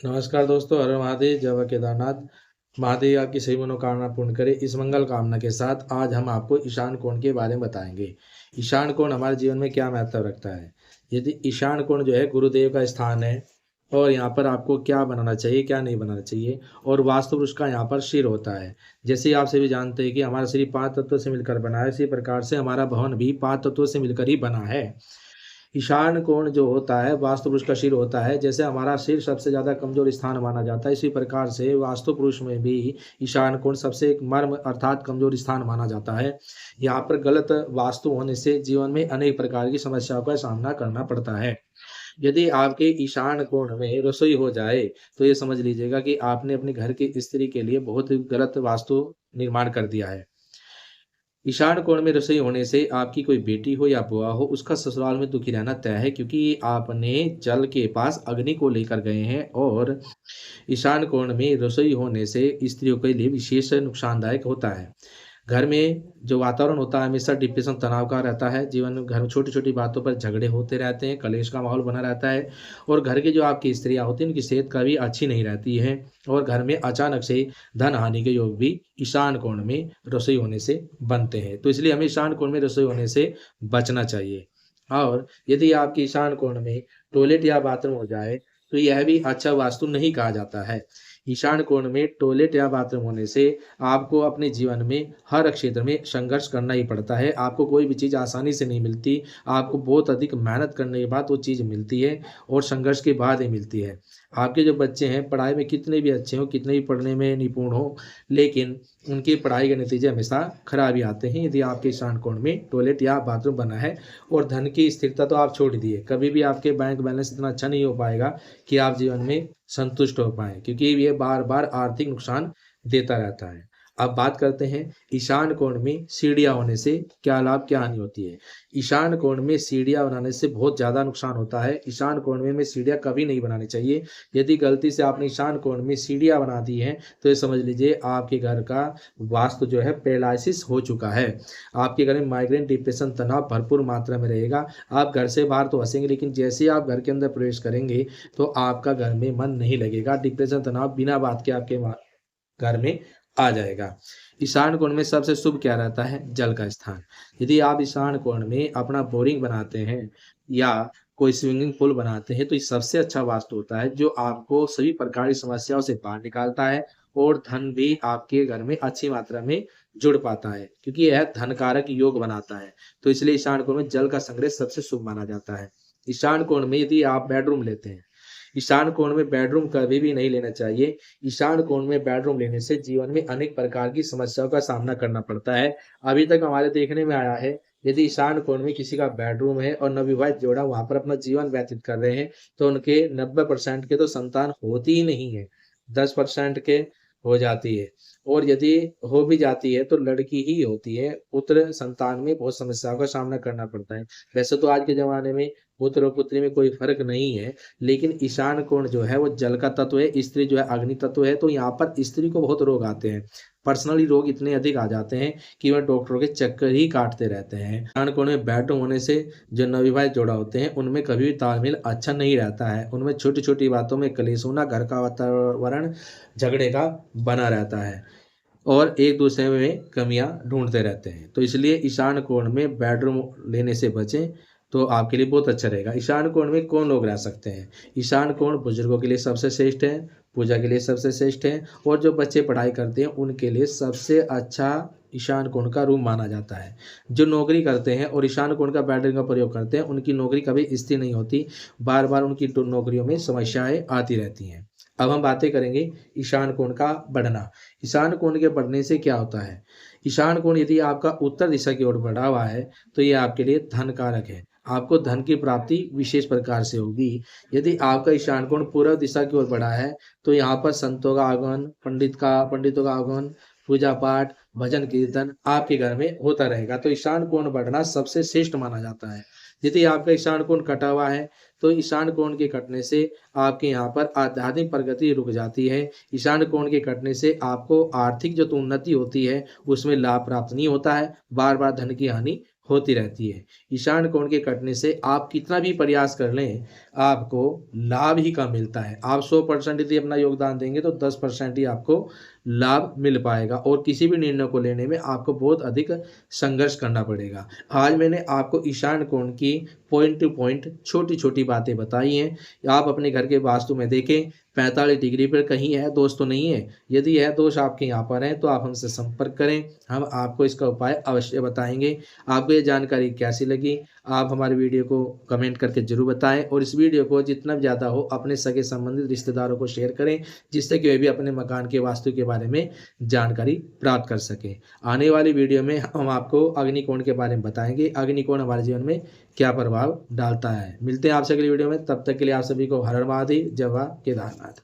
नमस्कार दोस्तों, हर हर महादेव, जय बाबा केदारनाथ। महादेव आपकी सभी मनोकामना पूर्ण करे। इस मंगल कामना के साथ आज हम आपको ईशान कोण के बारे में बताएंगे। ईशान कोण हमारे जीवन में क्या महत्व रखता है। यदि ईशान कोण जो है गुरुदेव का स्थान है, और यहाँ पर आपको क्या बनाना चाहिए, क्या नहीं बनाना चाहिए, और वास्तु पुरुष का यहाँ पर सिर होता है। जैसे ही आप सभी जानते हैं कि हमारा शरीर 5 तत्वों से मिलकर बना है, इसी प्रकार से हमारा भवन भी 5 तत्वों से मिलकर ही बना है। ईशान कोण जो होता है वास्तु पुरुष का सिर होता है। जैसे हमारा सिर सबसे ज़्यादा कमजोर स्थान माना जाता है, इसी प्रकार से वास्तु पुरुष में भी ईशान कोण सबसे एक मर्म अर्थात कमजोर स्थान माना जाता है। यहाँ पर गलत वास्तु होने से जीवन में अनेक प्रकार की समस्याओं का सामना करना पड़ता है। यदि आपके ईशान कोण में रसोई हो जाए तो ये समझ लीजिएगा कि आपने अपने घर की स्त्री के लिए बहुत ही गलत वास्तु निर्माण कर दिया है। ईशान कोण में रसोई होने से आपकी कोई बेटी हो या बुआ हो, उसका ससुराल में दुखी रहना तय है, क्योंकि आपने जल के पास अग्नि को लेकर गए हैं। और ईशान कोण में रसोई होने से स्त्रियों के लिए विशेष नुकसानदायक होता है। घर में जो वातावरण होता है हमेशा डिप्रेशन तनाव का रहता है। जीवन में घर में छोटी-छोटी बातों पर झगड़े होते रहते हैं, कलेश का माहौल बना रहता है, और घर की जो आपकी स्त्रियाँ होती हैं उनकी सेहत कभी अच्छी नहीं रहती है। और घर में अचानक से धन हानि के योग भी ईशान कोण में रसोई होने से बनते हैं। तो इसलिए हमें ईशान कोण में रसोई होने से बचना चाहिए। और यदि आपके ईशान कोण में टॉयलेट या बाथरूम हो जाए तो यह भी अच्छा वास्तु नहीं कहा जाता है। ईशान कोण में टॉयलेट या बाथरूम होने से आपको अपने जीवन में हर क्षेत्र में संघर्ष करना ही पड़ता है। आपको कोई भी चीज़ आसानी से नहीं मिलती। आपको बहुत अधिक मेहनत करने के बाद वो चीज़ मिलती है, और संघर्ष के बाद ही मिलती है। आपके जो बच्चे हैं पढ़ाई में कितने भी अच्छे हों, कितने भी पढ़ने में निपुण हों, लेकिन उनकी पढ़ाई के नतीजे हमेशा खराब ही आते हैं यदि आपके ईशान कोण में टॉयलेट या बाथरूम बना है। और धन की स्थिरता तो आप छोड़ दिए, कभी भी आपके बैंक बैलेंस इतना अच्छा नहीं हो पाएगा कि आप जीवन में संतुष्ट हो पाएँ, क्योंकि ये बार-बार आर्थिक नुकसान देता रहता है। अब बात करते हैं ईशान कोण में सीढ़ियाँ होने से क्या लाभ, क्या हानि होती है। ईशान कोण में सीढ़ियाँ बनाने से बहुत ज़्यादा नुकसान होता है। ईशान कोण में सीढ़ियाँ कभी नहीं बनानी चाहिए। यदि गलती से आपने ईशान कोण में सीढ़ियाँ बना दी हैं, तो ये समझ लीजिए आपके घर का वास्तु जो है पैरालिसिस हो चुका है। आपके घर में माइग्रेन, डिप्रेशन, तनाव भरपूर मात्रा में रहेगा। आप घर से बाहर तो हँसेंगे, लेकिन जैसे ही आप घर के अंदर प्रवेश करेंगे, तो आपका घर में मन नहीं लगेगा। डिप्रेशन, तनाव बिना बात के आपके घर में आ जाएगा। ईशान कोण में सबसे शुभ क्या रहता है? जल का स्थान। यदि आप ईशान कोण में अपना बोरिंग बनाते हैं या कोई स्विमिंग पूल बनाते हैं, तो ये सबसे अच्छा वास्तु होता है, जो आपको सभी प्रकार की समस्याओं से बाहर निकालता है, और धन भी आपके घर में अच्छी मात्रा में जुड़ पाता है, क्योंकि यह धन कारक योग बनाता है। तो इसलिए ईशान कोण में जल का संग्रह सबसे शुभ माना जाता है। ईशान कोण में यदि आप बेडरूम लेते हैं, ईशान कोण में बेडरूम कभी भी नहीं लेना चाहिए। ईशान कोण में बेडरूम लेने से जीवन में अनेक प्रकार की समस्याओं का सामना करना पड़ता है। अभी तक हमारे देखने में आया है, यदि ईशान कोण में किसी का बेडरूम है और नवविवाहित जोड़ा वहाँ पर अपना जीवन व्यतीत कर रहे हैं, तो उनके 90% के तो संतान होती ही नहीं है, 10% के हो जाती है। और यदि हो भी जाती है तो लड़की ही होती है। पुत्र संतान में बहुत समस्याओं का सामना करना पड़ता है। वैसे तो आज के ज़माने में पुत्र और पुत्री में कोई फ़र्क नहीं है, लेकिन ईशान कोण जो है वो जल का तत्व है, स्त्री जो है अग्नि तत्व है, तो यहाँ पर स्त्री को बहुत रोग आते हैं। पर्सनली रोग इतने अधिक आ जाते हैं कि वह डॉक्टरों के चक्कर ही काटते रहते हैं। ईशान कोण में बेडरूम होने से जो नवविवाहित जोड़ा होते हैं उनमें कभी भी तालमेल अच्छा नहीं रहता है। उनमें छोटी-छोटी बातों में कलेश होना, घर का वातावरण झगड़े का बना रहता है, और एक-दूसरे में कमियाँ ढूँढते रहते हैं। तो इसलिए ईशान कोण में बेडरूम लेने से बचें, तो आपके लिए बहुत अच्छा रहेगा। ईशान कोण में कौन लोग रह सकते हैं? ईशान कोण बुजुर्गों के लिए सबसे श्रेष्ठ है, पूजा के लिए सबसे श्रेष्ठ है, और जो बच्चे पढ़ाई करते हैं उनके लिए सबसे अच्छा ईशान कोण का रूम माना जाता है। जो नौकरी करते हैं और ईशान कोण का बेडरूम का प्रयोग करते हैं, उनकी नौकरी कभी स्थिर नहीं होती, बार-बार उनकी नौकरियों में समस्याएँ आती रहती हैं। अब हम बातें करेंगे ईशान कोण का बढ़ना। ईशान कोण के बढ़ने से क्या होता है? ईशान कोण यदि आपका उत्तर दिशा की ओर बढ़ा हुआ है, तो ये आपके लिए धन कारक है। आपको धन की प्राप्ति विशेष प्रकार से होगी। यदि आपका ईशान कोण पूर्व दिशा की ओर बढ़ा है, तो यहाँ पर संतों का आगमन, पंडितों का आगमन, पूजा पाठ, भजन कीर्तन आपके घर में होता रहेगा। तो ईशान कोण बढ़ना सबसे श्रेष्ठ माना जाता है। यदि आपका ईशान कोण कटा हुआ है, तो ईशान कोण के कटने से आपके यहाँ पर आध्यात्मिक प्रगति रुक जाती है। ईशान कोण के कटने से आपको आर्थिक जो तो उन्नति होती है, उसमें लाभ प्राप्त नहीं होता है, बार-बार धन की हानि होती रहती है। ईशान कोण के कटने से आप कितना भी प्रयास कर लें, आपको लाभ ही कम मिलता है। आप 100% यदि अपना योगदान देंगे तो 10% ही आपको लाभ मिल पाएगा और किसी भी निर्णय को लेने में आपको बहुत अधिक संघर्ष करना पड़ेगा। आज मैंने आपको ईशान कोण की पॉइंट टू पॉइंट छोटी-छोटी बातें बताई हैं। आप अपने घर के वास्तु में देखें 45 डिग्री पर कहीं है दोष तो नहीं है। यदि यह दोष आपके यहाँ पर है तो आप हमसे संपर्क करें, हम आपको इसका उपाय अवश्य बताएँगे। आपको ये जानकारी कैसी लगी? आप हमारे वीडियो को कमेंट करके ज़रूर बताएँ और इस वीडियो को जितना ज़्यादा हो अपने सगे संबंधित रिश्तेदारों को शेयर करें, जिससे कि वे भी अपने मकान के वास्तु के बारे में जानकारी प्राप्त कर सकें। आने वाली वीडियो में हम आपको अग्निकोण के बारे में बताएँगे, अग्निकोण हमारे जीवन में क्या प्रभाव डालता है। मिलते हैं आपसे अगली वीडियो में, तब तक के लिए आप सभी को हर हर महादेव, जय मां केदारनाथ।